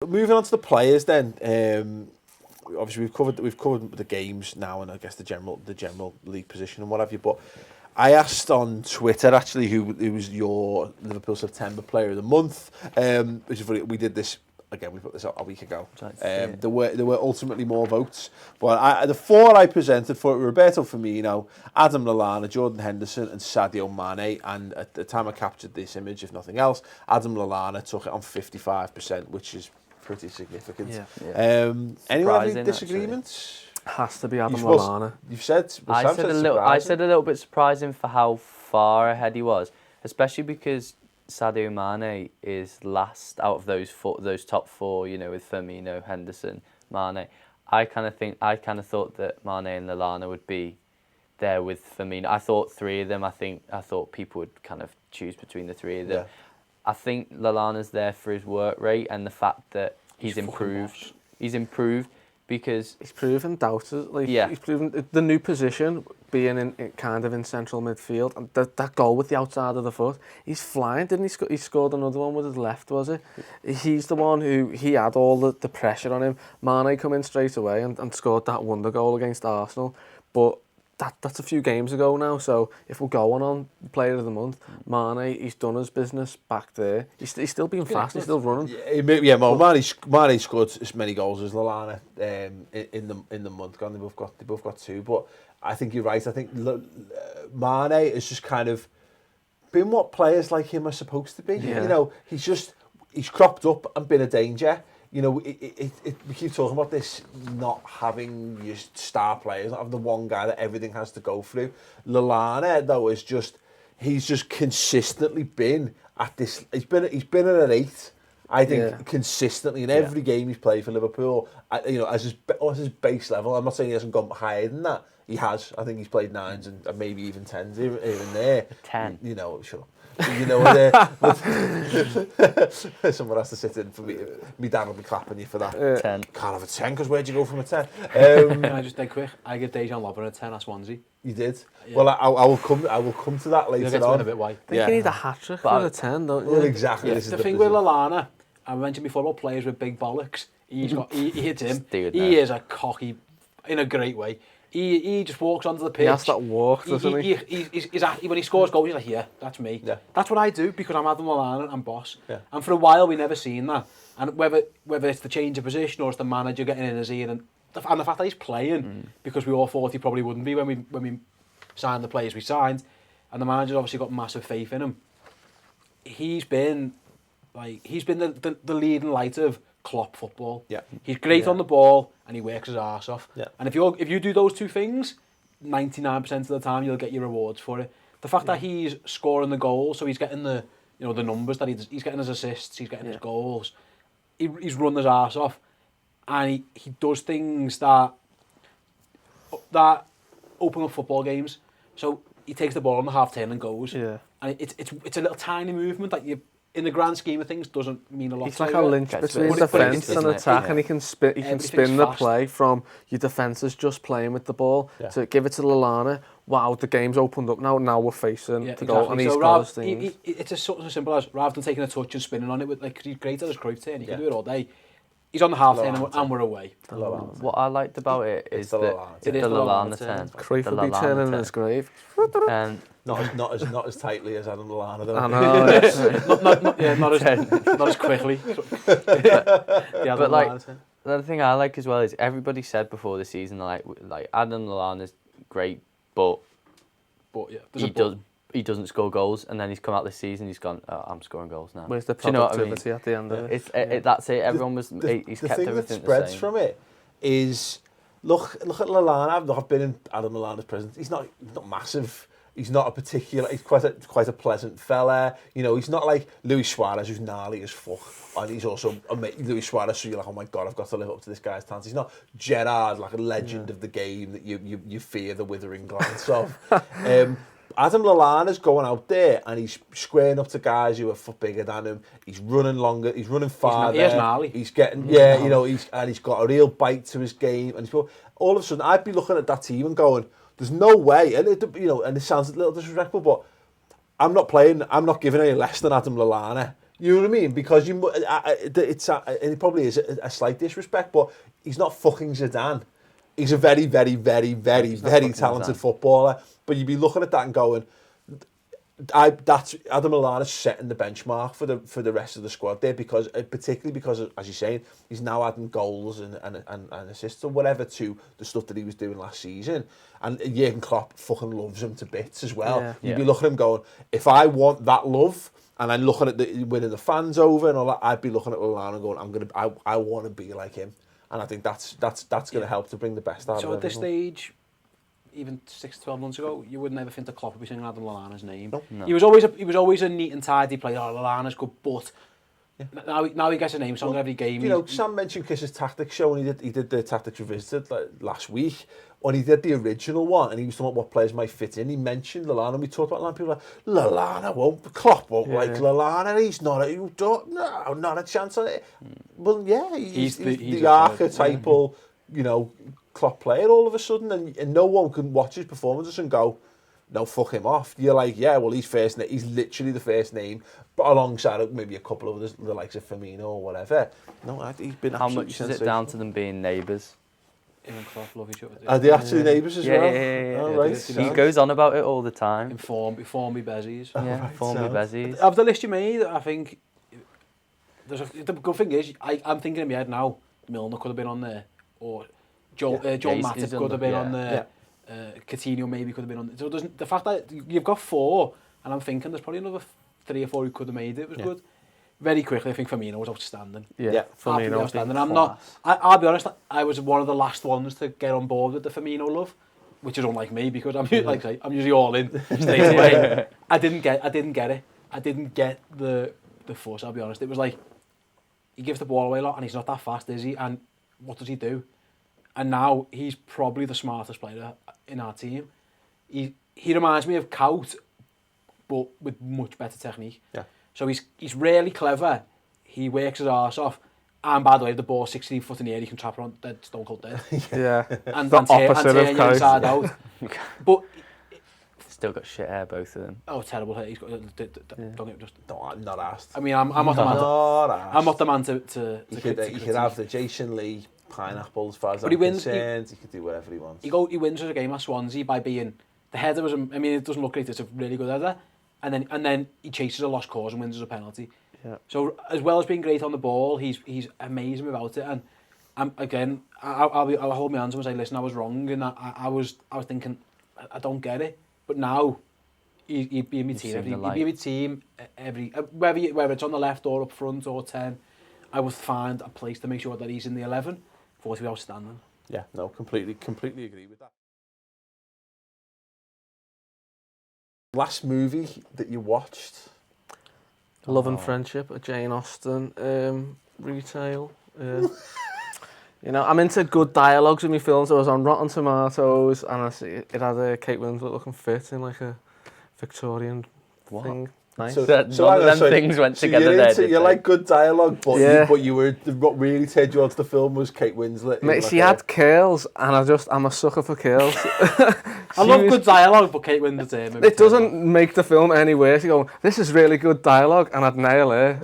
moving on to the players then. Obviously we've covered the games now, and I guess the general league position and what have you. But I asked on Twitter actually who was your Liverpool September Player of the Month. Which is funny. We did this again. We put this out a week ago. There were ultimately more votes, but the 4 I presented for it were Roberto Firmino, Adam Lallana, Jordan Henderson, and Sadio Mane. And at the time I captured this image, if nothing else, Adam Lallana took it on 55%, which is pretty significant. Anyone have any disagreements? Has to be Adam Lallana. You've said. I said a little bit surprising for how far ahead he was, especially because Sadio Mane is last out of those top 4. You know, with Firmino, Henderson, Mane. I kind of thought that Mane and Lallana would be there with Firmino. I thought 3 of them. I thought people would kind of choose between the 3 of them. Yeah. I think Lallana's there for his work rate and the fact that he's improved. He's improved because he's proven undoubtedly. Yeah. He's proven the new position being in central midfield, and that goal with the outside of the foot. He's flying, didn't he? He scored another one with his left, was it? He's the one who he had all the pressure on him. Mane come in straight away and scored that wonder goal against Arsenal, but. That's a few games ago now, so if we're going on Player of the Month, Mane, he's done his business back there. He's still being fast, he's still running. Mane scored as many goals as Lallana in the month. They both got 2, but I think you're right. I think Mane has just kind of been what players like him are supposed to be. Yeah. You know, he's cropped up and been a danger. You know, we keep talking about this not having your star players, not having the one guy that everything has to go through. Lallana, though, he's just consistently been at this. He's been at an 8, I think, consistently in every game he's played for Liverpool. You know, as his base level. I'm not saying he hasn't gone higher than that. He has. I think he's played 9s and maybe even 10s even there. 10. You know, sure. You know, someone has to sit in for me. My dad will be clapping you for that. 10. Can't have a 10 because where'd you go from a 10? Can I just take quick? I give Dejan Lovren a 10 at Swansea. You did? Yeah. Well, I will come to that later on. A bit why. I think you need a hat-trick for a 10, don't you? Well, exactly. Yeah. The thing with Lallana, I mentioned before about players with big bollocks. He hits him. He is a cocky, in a great way. He just walks onto the pitch. He has that walk, doesn't he? When he scores goals, he's like, yeah, that's me. Yeah. That's what I do because I'm Adam Lallana, I'm boss. Yeah. And for a while, we never seen that. And whether it's the change of position or it's the manager getting in his ear and the fact that he's playing, because we all thought he probably wouldn't be when we signed the players we signed, and the manager's obviously got massive faith in him. He's been the leading light of Klopp football. Yeah. He's great on the ball and he works his arse off. Yeah. And if you do those 2 things, 99% of the time you'll get your rewards for it. The fact that he's scoring the goals, so he's getting the numbers that he's getting his assists, he's getting his goals. He's run his arse off, and he does things that open up football games. So he takes the ball on the half-turn and goes. Yeah. And it's a little tiny movement that you, in the grand scheme of things, doesn't mean a lot. He's like a lynch between defence and attack, and he can spin the play from your defenders just playing with the ball to give it to Lallana. Wow, the game's opened up now. Now we're facing the goal, and he's got his things. It's something as simple as rather than taking a touch and spinning on it with he's great at his Cruyff turn. He can do it all day. He's on the half turn and we're away. What I liked about it is that it's the Lallana turn. Cruyff will be turning in his grave. Not as tightly as Adam Lallana, though. I know. not as quickly. But like the other thing I like as well is everybody said before the season like Adam Lallana's great, but he doesn't score goals, and then he's come out this season. He's gone. Oh, I'm scoring goals now. Where's the productivity at the end of it? That's it. Everyone was. He's kept everything the same. The thing that spreads from it is look at Lallana. I've been in Adam Lallana's presence. He's not massive. He's not a particular. He's quite a pleasant fella. You know, he's not like Luis Suarez, who's gnarly as fuck, and he's also Luis Suarez. So you're like, oh my god, I've got to live up to this guy's talents. He's not Gerrard, like a legend of the game that you fear the withering glance of. Adam Lallana's going out there and he's squaring up to guys who are a foot bigger than him. He's running longer. He's running farther. He's gnarly. He's getting you know. He's got a real bite to his game. And all of a sudden, I'd be looking at that team and going, "There's no way." And and it sounds a little disrespectful, but I'm not giving any less than Adam Lallana. You know what I mean? Because it probably is a slight disrespect, but he's not fucking Zidane. He's a very, very, very, very, very talented footballer. But you'd be looking at that and going, that's Adam Lallana's setting the benchmark for the rest of the squad there, because particularly because, as you're saying, he's now adding goals and assists or whatever to the stuff that he was doing last season. And Jurgen Klopp fucking loves him to bits as well. Yeah. You'd be looking at him going, if I want that love, and I'm looking at winning the fans over and all that, I'd be looking at Lallana and going, I want to be like him. And I think that's going to help to bring the best out of him. So at this stage, even 6 to 12 months ago, you would never think that Klopp would be singing Adam Lallana's name. No. He was always a neat and tidy player. Oh, Lallana's good, but now he gets a name song every game. You know, Sam mentioned Kiss's Tactics show, and he did the Tactics Revisited last week. When he did the original one, and he was talking about what players might fit in, he mentioned Lallana, and we talked about Lallana. People were like, Lallana won't, Klopp won't like Lallana. He's not not a chance on it. Well, yeah, he's the archetypal, you know, Klopp player all of a sudden, and no one can watch his performances and go, no, fuck him off. You're like, yeah, well, he's literally the first name, but alongside maybe a couple of others, the likes of Firmino or whatever. No, he's been How much is it down to them being neighbours? Him and Klopp love each other. Are they actually neighbours as well? Yeah. Oh, right. He goes on about it all the time. Inform me bezies. Form me bezies. Of the list you made, I think the good thing is, I'm thinking in my head now, Milner could have been on there, or Joel Matip could have been on there. Coutinho maybe could have been on there. So the fact that you've got 4, and I'm thinking there's probably another 3 or 4 who could have made it was good. Very quickly, I think Firmino was outstanding. Yeah, Firmino outstanding. I'll be honest, I was one of the last ones to get on board with the Firmino love, which is unlike me because I'm usually all in straight away. I didn't get it. I didn't get the fuss. I'll be honest. It was like he gives the ball away a lot, and he's not that fast, is he? And what does he do? And now he's probably the smartest player in our team. He reminds me of Kaut, but with much better technique. Yeah. So he's really clever. He works his arse off. And by the way, if the ball's 16 foot in the air, he can trap her on dead, stone cold dead. Yeah. And the turn opposite you inside out. But still got shit hair, both of them. Oh, terrible hair. He's got. Don't get just. No, I'm not asked. I mean, I'm not the man. I'm not the man to. He could have the Jason Lee pineapple as far as I'm concerned. He could do whatever he wants. He wins a game at Swansea by being the header was. I mean, it doesn't look great. It's a really good header. And then he chases a lost cause and wins as a penalty. Yeah. So as well as being great on the ball, he's amazing without it. And again, I'll hold my hands up and say, listen, I was wrong, and I was thinking, I don't get it. But now, he'd be in my team. He'd be in my team whether it's on the left or up front or 10. I would find a place to make sure that he's in the 11. For it to be outstanding. Yeah, no, completely agree with that. Last movie that you watched? Love and Friendship, a Jane Austen retail. You know, I'm into good dialogues in my films. I was on Rotten Tomatoes, and I see it had Kate Winslet looking fit in like a Victorian thing. Nice. So none of them things went together there. You like good dialogue, but you were what really turned you onto the film was Kate Winslet. Mate, she had curls, and I'm a sucker for curls. I love good dialogue, but Kate Winslet. It doesn't make the film any worse. You go, this is really good dialogue, and I'd nail her.